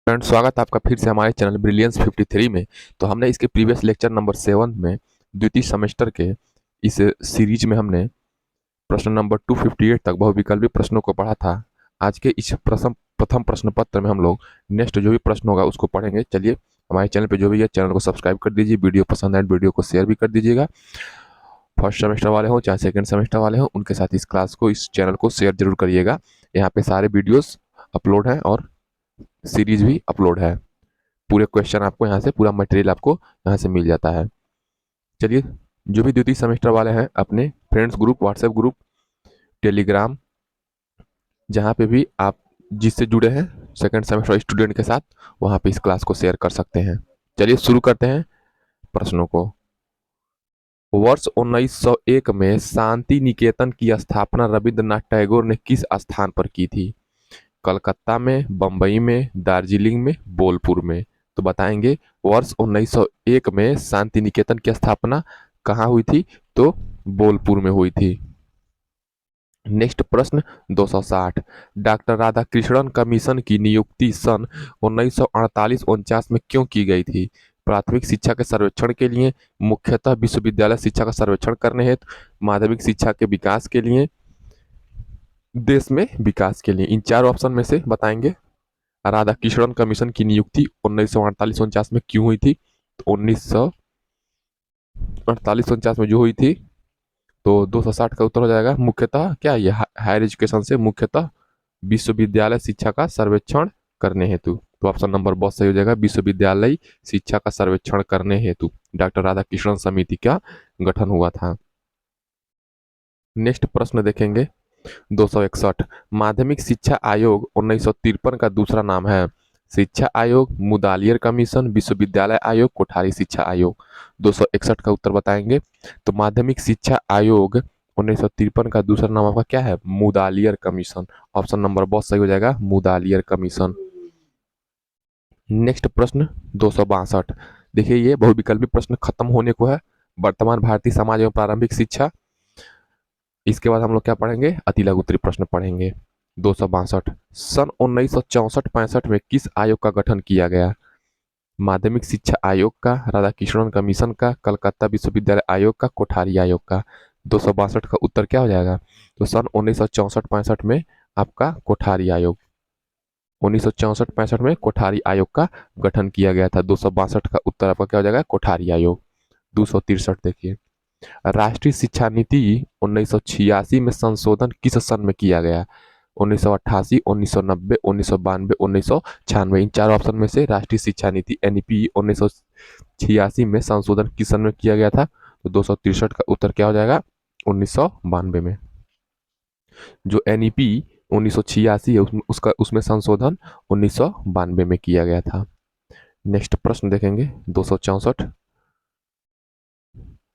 Friend, स्वागत है आपका फिर से हमारे चैनल ब्रिलियंस 53 में। तो हमने इसके प्रीवियस लेक्चर नंबर 7 में द्वितीय सेमेस्टर के इस सीरीज में हमने प्रश्न नंबर 258 तक बहुविकल्पी प्रश्नों को पढ़ा था। आज के इस प्रथम प्रश्न पत्र में हम लोग नेक्स्ट जो भी प्रश्न होगा उसको पढ़ेंगे। चलिए, हमारे चैनल पे जो भी है चैनल को सब्सक्राइब कर दीजिए, वीडियो पसंद आए वीडियो को शेयर भी कर दीजिएगा। फर्स्ट सेमेस्टर वाले हों चाहे सेकेंड सेमेस्टर वाले हों, उनके साथ इस क्लास को, इस चैनल को शेयर जरूर करिएगा। यहाँ पे सारे वीडियोस अपलोड हैं और सीरीज भी अपलोड है। पूरे क्वेश्चन आपको यहाँ से, पूरा मटेरियल आपको यहाँ से मिल जाता है। चलिए, जो भी द्वितीय सेमेस्टर वाले हैं अपने friends group, WhatsApp group, Telegram, जहाँ पे भी आप जिससे जुड़े हैं सेकंड सेमेस्टर स्टूडेंट के साथ, वहाँ पे इस क्लास को शेयर कर सकते हैं। चलिए शुरू करते हैं प्रश्नों को। वर्ष 1901 में शांति निकेतन की स्थापना रविंद्रनाथ टैगोर ने किस स्थान पर की थी? कलकत्ता में, बम्बई में, दार्जिलिंग में, बोलपुर में? तो बताएंगे वर्ष 1901 में शांति निकेतन की स्थापना कहाँ हुई थी? तो बोलपुर में हुई थी। नेक्स्ट प्रश्न 260। डॉक्टर राधाकृष्णन कमीशन की नियुक्ति सन 1948-49 में क्यों की गई थी? प्राथमिक शिक्षा के सर्वेक्षण के लिए, मुख्यतः विश्वविद्यालय शिक्षा का सर्वेक्षण करने हेतु, माध्यमिक शिक्षा के विकास के लिए, देश में विकास के लिए? इन चार ऑप्शन में से बताएंगे राधाकृष्णन कमीशन की नियुक्ति 1948-49 में क्यों हुई थी? तो 1948-49 में जो हुई थी, तो 260 का उत्तर हो जाएगा मुख्यतः क्या, ये हायर एजुकेशन से मुख्यतः विश्वविद्यालय शिक्षा का सर्वेक्षण करने हेतु। तो ऑप्शन नंबर बहुत सही हो जाएगा, विश्वविद्यालय शिक्षा का सर्वेक्षण करने हेतु डॉक्टर राधाकृष्णन समिति का गठन हुआ था। नेक्स्ट प्रश्न देखेंगे 261। माध्यमिक शिक्षा आयोग 1953 का दूसरा नाम है? शिक्षा आयोग, मुदालियर कमीशन, विश्वविद्यालय आयोग, कोठारी शिक्षा आयोग? 261 का उत्तर बताएंगे। तो माध्यमिक शिक्षा आयोग 1953 का दूसरा नाम आपका क्या है? मुदालियर कमीशन। ऑप्शन नंबर बहुत सही हो जाएगा, मुदालियर कमीशन। नेक्स्ट प्रश्न 262। देखिए, ये बहुविकल्पी प्रश्न खत्म होने को है। वर्तमान भारतीय समाज एवं प्रारंभिक शिक्षा, इसके बाद हम लोग क्या पढ़ेंगे? अति लघु उत्तरीय प्रश्न पढ़ेंगे। 262। सन 1964-65 में किस आयोग का गठन किया गया? माध्यमिक शिक्षा आयोग का, राधाकृष्णन कमीशन का, कलकत्ता विश्वविद्यालय आयोग का, कोठारी आयोग का? 262 का उत्तर क्या हो जाएगा? तो सन 1964-65 में आपका कोठारी आयोग, 1964-65 में कोठारी आयोग का गठन किया गया था। 262 का उत्तर आपका क्या हो जाएगा? कोठारी आयोग। 263 देखिए, राष्ट्रीय शिक्षा नीति 1986 में संशोधन किस सन में किया गया? 1988, 1990, 1992, 1996? इन चार ऑप्शन में से राष्ट्रीय शिक्षा नीति एनईपी 1986 में संशोधन किस सन में किया गया था? तो 263 का उत्तर क्या हो जाएगा? 1992 में। जो एनईपी 1986 है उसमें संशोधन 1992 में किया गया था। नेक्स्ट प्रश्न देखेंगे 264।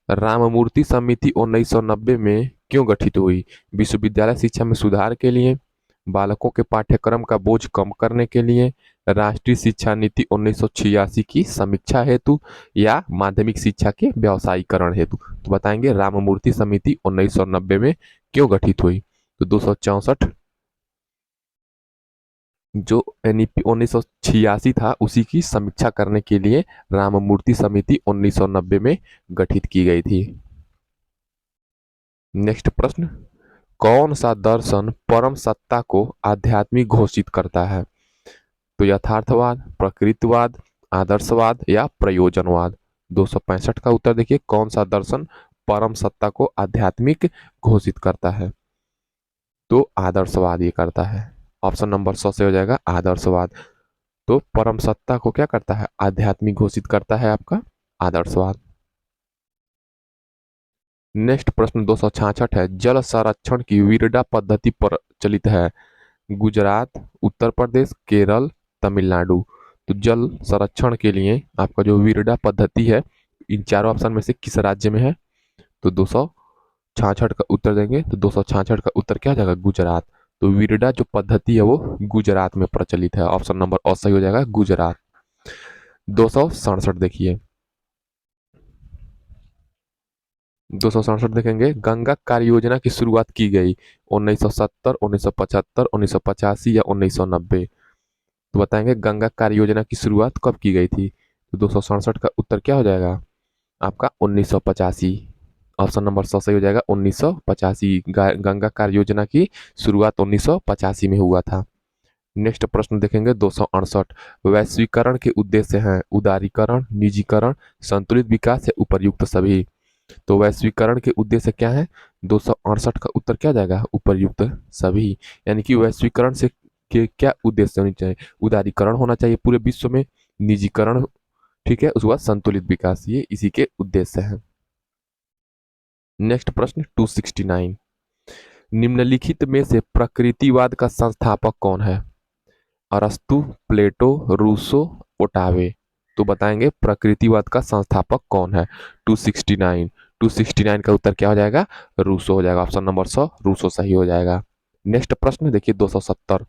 राममूर्ति समिति 1990 में क्यों गठित हुई? विश्वविद्यालय शिक्षा में सुधार के लिए, बालकों के पाठ्यक्रम का बोझ कम करने के लिए, राष्ट्रीय शिक्षा नीति 1986 की समीक्षा हेतु, या माध्यमिक शिक्षा के व्यावसायीकरण हेतु? तो बताएंगे राममूर्ति समिति 1990 में क्यों गठित हुई? तो 264 जो एनईपी 1986 था उसी की समीक्षा करने के लिए राममूर्ति समिति 1990 में गठित की गई थी। नेक्स्ट प्रश्न, कौन सा दर्शन परम सत्ता को आध्यात्मिक घोषित करता है? तो यथार्थवाद, प्रकृतिवाद, आदर्शवाद या प्रयोजनवाद? 265 का उत्तर देखिए, कौन सा दर्शन परम सत्ता को आध्यात्मिक घोषित करता है? तो आदर्शवाद ये करता है। ऑप्शन नंबर 100 से हो जाएगा आदर्शवाद। तो परम सत्ता को क्या करता है? आध्यात्मिक घोषित करता है आपका आदर्शवाद। नेक्स्ट प्रश्न 266 है, जल संरक्षण की विरडा पद्धति प्रचलित है? गुजरात, उत्तर प्रदेश, केरल, तमिलनाडु? तो जल संरक्षण के लिए आपका जो विरडा पद्धति है, इन चारों ऑप्शन में से किस राज्य में है? तो 266 का उत्तर देंगे। तो 266 का उत्तर क्या हो जाएगा? गुजरात। तो विरडा जो पद्धति है वो गुजरात में प्रचलित है। ऑप्शन नंबर और सही हो जाएगा, गुजरात। 267 देखिए, 267 देखेंगे, गंगा कार्य योजना की शुरुआत की गई 1970, 1975, 1985 या 1990? तो बताएंगे गंगा कार्य योजना की शुरुआत कब की गई थी। तो 267 का उत्तर क्या हो जाएगा आपका 1985। ऑप्शन नंबर 100 सही हो जाएगा 1985। गंगा कार्य योजना की शुरुआत 1985 में हुआ था। नेक्स्ट प्रश्न देखेंगे 268। वैश्वीकरण के उद्देश्य हैं उदारीकरण, निजीकरण, संतुलित विकास या उपर्युक्त सभी। तो वैश्वीकरण के उद्देश्य क्या है 268 का उत्तर क्या जाएगा उपर्युक्त सभी। यानी कि वैश्वीकरण से के क्या उद्देश्य होनी चाहिए, उदारीकरण होना चाहिए पूरे विश्व में, निजीकरण, ठीक है, उसके बाद संतुलित विकास, ये इसी के उद्देश्य है। नेक्स्ट प्रश्न 269। निम्नलिखित में से प्रकृतिवाद का संस्थापक कौन है। अरस्तु, प्लेटो, रूसो, ओटावे। तो बताएंगे प्रकृतिवाद का संस्थापक कौन है। 269, 269 का उत्तर क्या हो जाएगा रूसो हो जाएगा। ऑप्शन नंबर 100 रूसो सही हो जाएगा। नेक्स्ट प्रश्न देखिए 270।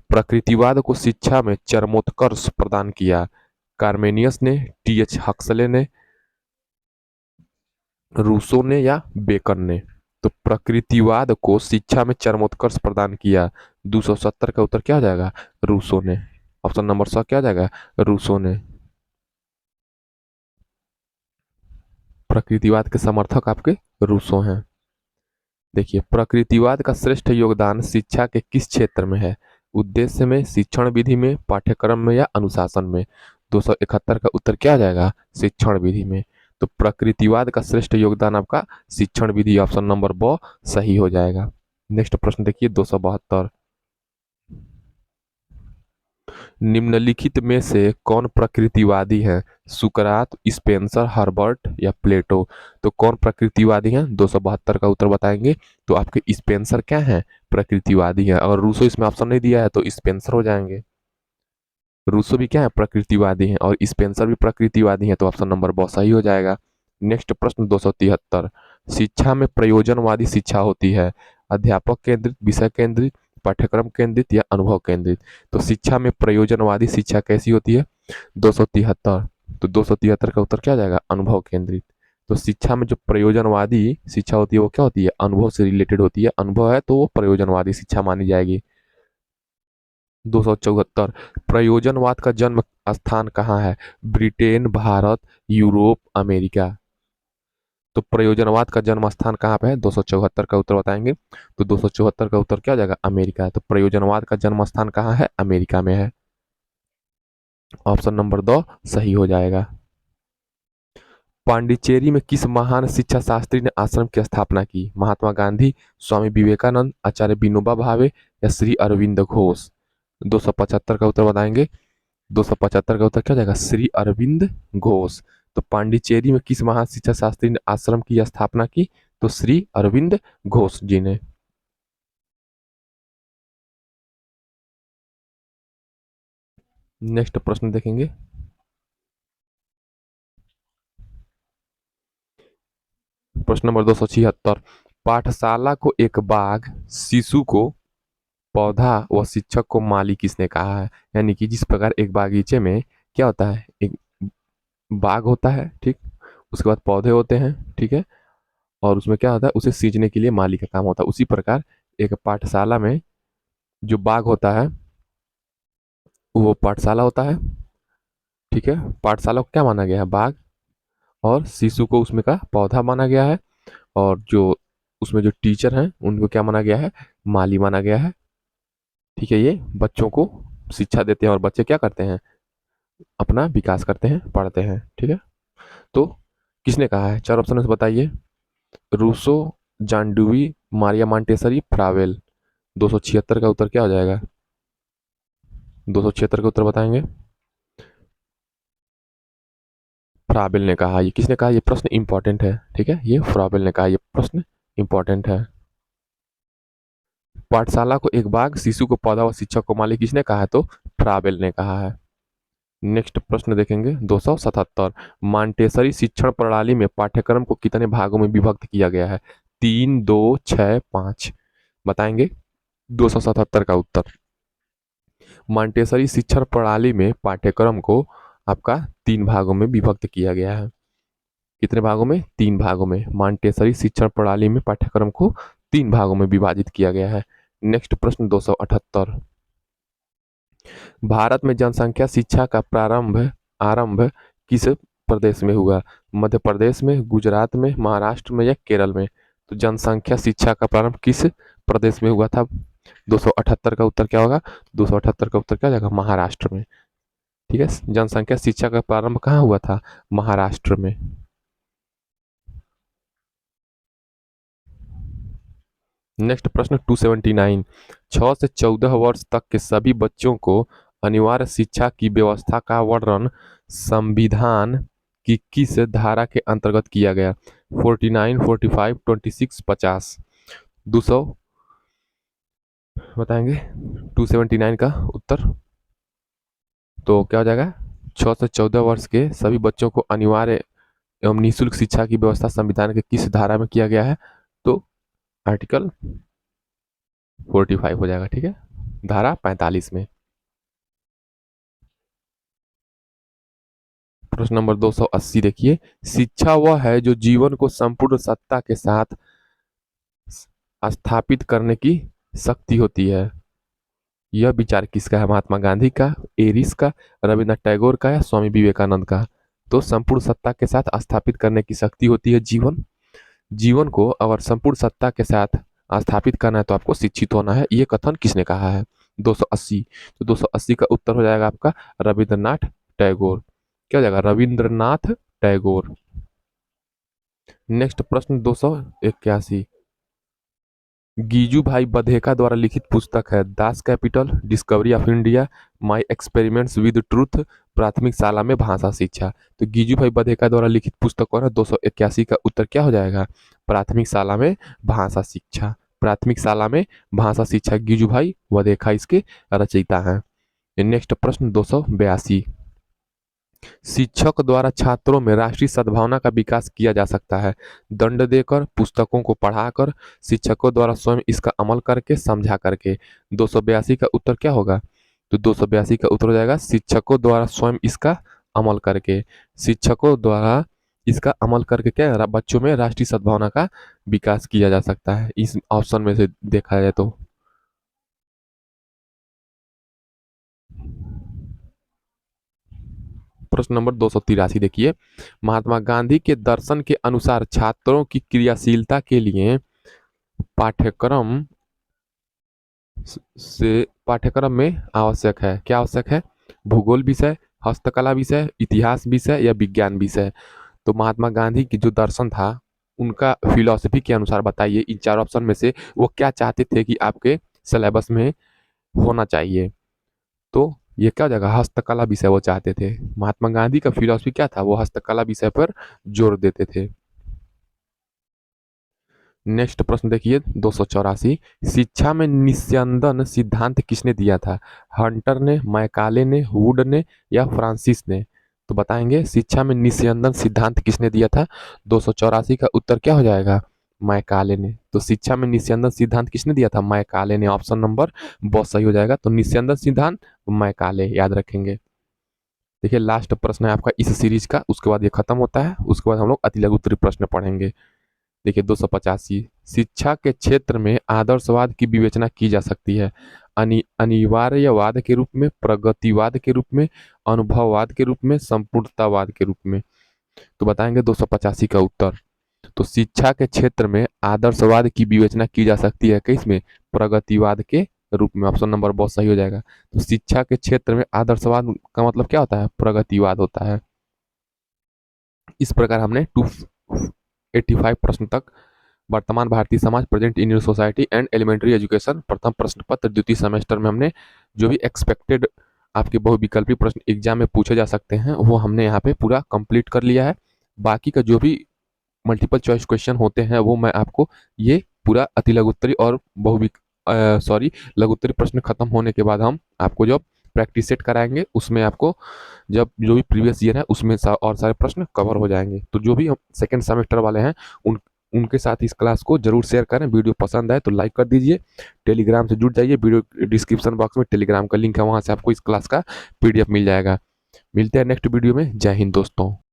प्रकृतिवाद को शिक्षा में चरमोत्कर्ष प्रदान किया कार्मेनियस ने, टी.एच. हक्सले ने, रूसो ने या बेकन ने। तो प्रकृतिवाद को शिक्षा में चरमोत्कर्ष प्रदान किया 270 का उत्तर क्या हो जाएगा रूसो ने। ऑप्शन नंबर 100 क्या हो जाएगा रूसो ने। प्रकृतिवाद के समर्थक आपके रूसो हैं। देखिए प्रकृतिवाद का श्रेष्ठ योगदान शिक्षा के किस क्षेत्र में है, उद्देश्य में, शिक्षण विधि में, पाठ्यक्रम में या अनुशासन में। 271 का उत्तर क्या आ जाएगा शिक्षण विधि में। तो प्रकृतिवाद का श्रेष्ठ योगदान आपका शिक्षण विधि, ऑप्शन नंबर ब सही हो जाएगा। नेक्स्ट प्रश्न देखिए 272। निम्नलिखित में से कौन प्रकृतिवादी है, सुकरात, स्पेंसर, हर्बर्ट या प्लेटो। तो कौन प्रकृतिवादी हैं 272 का उत्तर बताएंगे तो आपके स्पेंसर क्या हैं प्रकृतिवादी हैं। अगर रूसो इसमें ऑप्शन नहीं दिया है तो स्पेंसर हो जाएंगे। रूसो भी क्या है प्रकृतिवादी हैं और स्पेंसर भी प्रकृतिवादी हैं, तो ऑप्शन नंबर बहुत सही हो जाएगा। नेक्स्ट प्रश्न 273। शिक्षा में प्रयोजनवादी शिक्षा होती है अध्यापक केंद्रित, विषय केंद्रित, पाठ्यक्रम केंद्रित या अनुभव केंद्रित। तो शिक्षा में प्रयोजनवादी शिक्षा कैसी होती है 273। तो 273 का उत्तर क्या आ जाएगा अनुभव केंद्रित। तो शिक्षा में जो प्रयोजनवादी शिक्षा होती है वो क्या होती है अनुभव से रिलेटेड होती है, अनुभव है तो वो प्रयोजनवादी शिक्षा मानी जाएगी। 274। प्रयोजनवाद का जन्म स्थान कहाँ है, ब्रिटेन, भारत, यूरोप, अमेरिका। तो प्रयोजनवाद का जन्म स्थान कहाँ पे है 274 का उत्तर बताएंगे तो 274 का उत्तर क्या हो जाएगा अमेरिका है। तो प्रयोजनवाद का जन्म स्थान कहाँ है अमेरिका में है। ऑप्शन नंबर 2 सही हो जाएगा। पांडिचेरी में किस महान शिक्षा शास्त्री ने आश्रम की स्थापना की, महात्मा गांधी, स्वामी विवेकानंद, आचार्य विनोबा भावे या श्री अरविंद घोष। 275 का उत्तर बताएंगे 275 का उत्तर क्या हो जाएगा श्री अरविंद घोष। तो पांडिचेरी में किस महान शिक्षा शास्त्री ने आश्रम की स्थापना की, तो श्री अरविंद घोष जी ने। नेक्स्ट प्रश्न देखेंगे प्रश्न नंबर 276। पाठशाला को एक बाग, शिशु को पौधा व शिक्षक को माली किसने कहा है। यानी कि जिस प्रकार एक बागीचे में क्या होता है एक बाग होता है, ठीक, उसके बाद पौधे होते हैं, ठीक है, और उसमें क्या होता है उसे सींचने के लिए माली का काम होता है, उसी प्रकार एक पाठशाला में जो बाग होता है वो पाठशाला होता है, ठीक है। पाठशाला को क्या माना गया है बाग, और शिशु को उसमें का पौधा माना गया है, और जो उसमें जो टीचर हैं उनको क्या माना गया है माली माना गया है, ठीक है। ये बच्चों को शिक्षा देते हैं और बच्चे क्या करते हैं अपना विकास करते हैं पढ़ते हैं, ठीक है। तो किसने कहा है चार ऑप्शन से बताइए, रूसो, जॉन डुवी, मारिया मॉन्टेसरी, फ्रावेल। 276 का उत्तर क्या हो जाएगा 276 का उत्तर बताएंगे फ्राबेल ने कहा। ये किसने कहा ये प्रश्न इंपॉर्टेंट है, ठीक है, ये फ्राबेल ने कहा, ये प्रश्न इंपॉर्टेंट है। पाठशाला को एक बाग, शिशु को पौधा व शिक्षक को माली किसने कहा है तो फ्राबेल ने कहा है। नेक्स्ट प्रश्न देखेंगे 277। मॉन्टेसरी शिक्षण प्रणाली में पाठ्यक्रम को कितने भागों में विभक्त किया गया है, 3, 2, 6, 5। बताएंगे 277 का उत्तर। मॉन्टेसरी शिक्षण प्रणाली में पाठ्यक्रम को आपका 3 भागों में विभक्त किया गया है। कितने भागों में 3 भागों में। मॉन्टेसरी शिक्षण प्रणाली में पाठ्यक्रम को 3 भागों में विभाजित किया गया है। नेक्स्ट प्रश्न 278। भारत में जनसंख्या शिक्षा का आरंभ किस प्रदेश में हुआ? मध्य प्रदेश में, गुजरात में, महाराष्ट्र में या केरल में? तो जनसंख्या शिक्षा का प्रारंभ किस प्रदेश में हुआ था? 278 का उत्तर क्या होगा? 278 का उत्तर क्या हो जाएगा? महाराष्ट्र में। ठीक है, जनसंख्या शिक्षा का प्रारंभ कहाँ हुआ था? महाराष्ट्र में। नेक्स्ट प्रश्न 279। 6 से 14 वर्ष तक के सभी बच्चों को अनिवार्य शिक्षा की व्यवस्था का वर्णन संविधान की किस धारा के अंतर्गत किया गया? 49, 45, 26, 50? 200 बताएंगे 279 का उत्तर। तो क्या हो जाएगा? 6 से 14 वर्ष के सभी बच्चों को अनिवार्य एवं निःशुल्क शिक्षा की व्यवस्था संविधान के किस धारा में किया गया है? तो आर्टिकल 45 हो जाएगा। ठीक है, धारा 45 में। प्रश्न नंबर 280 देखिए, शिक्षा वह है जो जीवन को संपूर्ण सत्ता के साथ स्थापित करने की शक्ति होती है। यह विचार किसका है? महात्मा गांधी का, एरिस का, रविन्द्रनाथ टैगोर का या स्वामी विवेकानंद का? तो संपूर्ण सत्ता के साथ स्थापित करने की शक्ति होती है जीवन। जीवन को अगर संपूर्ण सत्ता के साथ स्थापित करना है तो आपको शिक्षित होना है। ये कथन किसने कहा है? 280। तो 280 का उत्तर हो जाएगा आपका रविन्द्रनाथ टैगोर। क्या हो जाएगा? रविन्द्रनाथ टैगोर। नेक्स्ट प्रश्न 281। गीजू भाई बधेका द्वारा लिखित पुस्तक है Das Kapital, discovery of India, my experiments with truth, प्राथमिक शाला में भाषा शिक्षा? तो गीजू भाई बधेका द्वारा लिखित पुस्तक कौन है? 281 का उत्तर क्या हो जाएगा? प्राथमिक शाला में भाषा शिक्षा। प्राथमिक शाला में भाषा शिक्षा, गीजू भाई बधेका इसके रचयिता हैं। नेक्स्ट प्रश्न 282। शिक्षक द्वारा छात्रों में राष्ट्रीय सद्भावना का विकास किया जा सकता है दंड देकर, पुस्तकों को पढ़ाकर, शिक्षकों द्वारा स्वयं इसका अमल करके, समझा करके? 282 का उत्तर क्या होगा? तो 282 का उत्तर हो जाएगा शिक्षकों द्वारा स्वयं इसका अमल करके। शिक्षकों द्वारा इसका अमल करके क्या बच्चों में राष्ट्रीय सद्भावना का विकास किया जा सकता है, इस ऑप्शन में से देखा जाए तो। प्रश्न नंबर 283 देखिए, महात्मा गांधी के दर्शन के अनुसार छात्रों की क्रियाशीलता के लिए पाठ्यक्रम पाठ्यक्रम में आवश्यक है, क्या आवश्यक है? भूगोल विषय, हस्तकला विषय, इतिहास विषय या विज्ञान विषय? तो महात्मा गांधी की जो दर्शन था उनका फिलॉसफी के अनुसार बताइए, इन चार ऑप्शन में से वो क्या चाहते थे कि आपके सिलेबस में होना चाहिए? तो ये क्या हो जाएगा? हस्तकला विषय वो चाहते थे। महात्मा गांधी का फिलॉसफी क्या था? वो हस्तकला विषय पर जोर देते थे। नेक्स्ट प्रश्न देखिए 284। शिक्षा में निस्यंदन सिद्धांत किसने दिया था? हंटर ने, मैकाले ने, वुड ने या फ्रांसिस ने? तो बताएंगे शिक्षा में निस्यंदन सिद्धांत किसने दिया था? 284 का उत्तर क्या हो जाएगा? मैकाले ने। तो शिक्षा में निस्यंदन सिद्धांत किसने दिया था? मैकाले ने। ऑप्शन नंबर बहुत सही हो जाएगा। तो निस्यंदन सिद्धांत मैकाले, याद रखेंगे। देखिए लास्ट प्रश्न है आपका इस सीरीज का, उसके बाद ये खत्म होता है, उसके बाद हम लोग अति लघु उत्तरीय प्रश्न पढ़ेंगे। देखिए 285। शिक्षा के क्षेत्र में आदर्शवाद की विवेचना की जा सकती है अनिवार्यवाद के रूप में, प्रगतिवाद के रूप में, अनुभववाद के रूप में, संपूर्णतावाद के रूप में? तो बताएंगे 285 का उत्तर। तो शिक्षा के क्षेत्र में आदर्शवाद की विवेचना की जा सकती है किसमें? प्रगतिवाद के रूप में। ऑप्शन नंबर बहुत सही हो जाएगा। तो शिक्षा के क्षेत्र में आदर्शवाद का मतलब क्या होता है? प्रगतिवाद होता है। इस प्रकार हमने 285 प्रश्न तक वर्तमान भारतीय समाज, present Indian society and elementary education, प्रथम प्रश्न पत्र द्वितीय सेमेस्टर में हमने जो भी एक्सपेक्टेड आपके बहुविकल्पी प्रश्न एग्जाम में पूछे जा सकते हैं वो हमने यहाँ पे पूरा कंप्लीट कर लिया है। बाकी का जो भी मल्टीपल चॉइस क्वेश्चन होते हैं वो मैं आपको ये पूरा अति लघुत्तरी और लघुत्तरी प्रश्न खत्म होने के बाद हम आपको जब प्रैक्टिस सेट कराएंगे उसमें आपको जब जो भी प्रीवियस ईयर है उसमें और सारे प्रश्न कवर हो जाएंगे। तो जो भी हम सेकेंड सेमेस्टर वाले हैं उनके साथ इस क्लास को जरूर शेयर करें। वीडियो पसंद आए तो लाइक कर दीजिए। टेलीग्राम से जुड़ जाइए, वीडियो डिस्क्रिप्शन बॉक्स में टेलीग्राम का लिंक है, वहाँ से आपको इस क्लास का PDF मिल जाएगा। मिलते हैं नेक्स्ट वीडियो में। जय हिंद दोस्तों।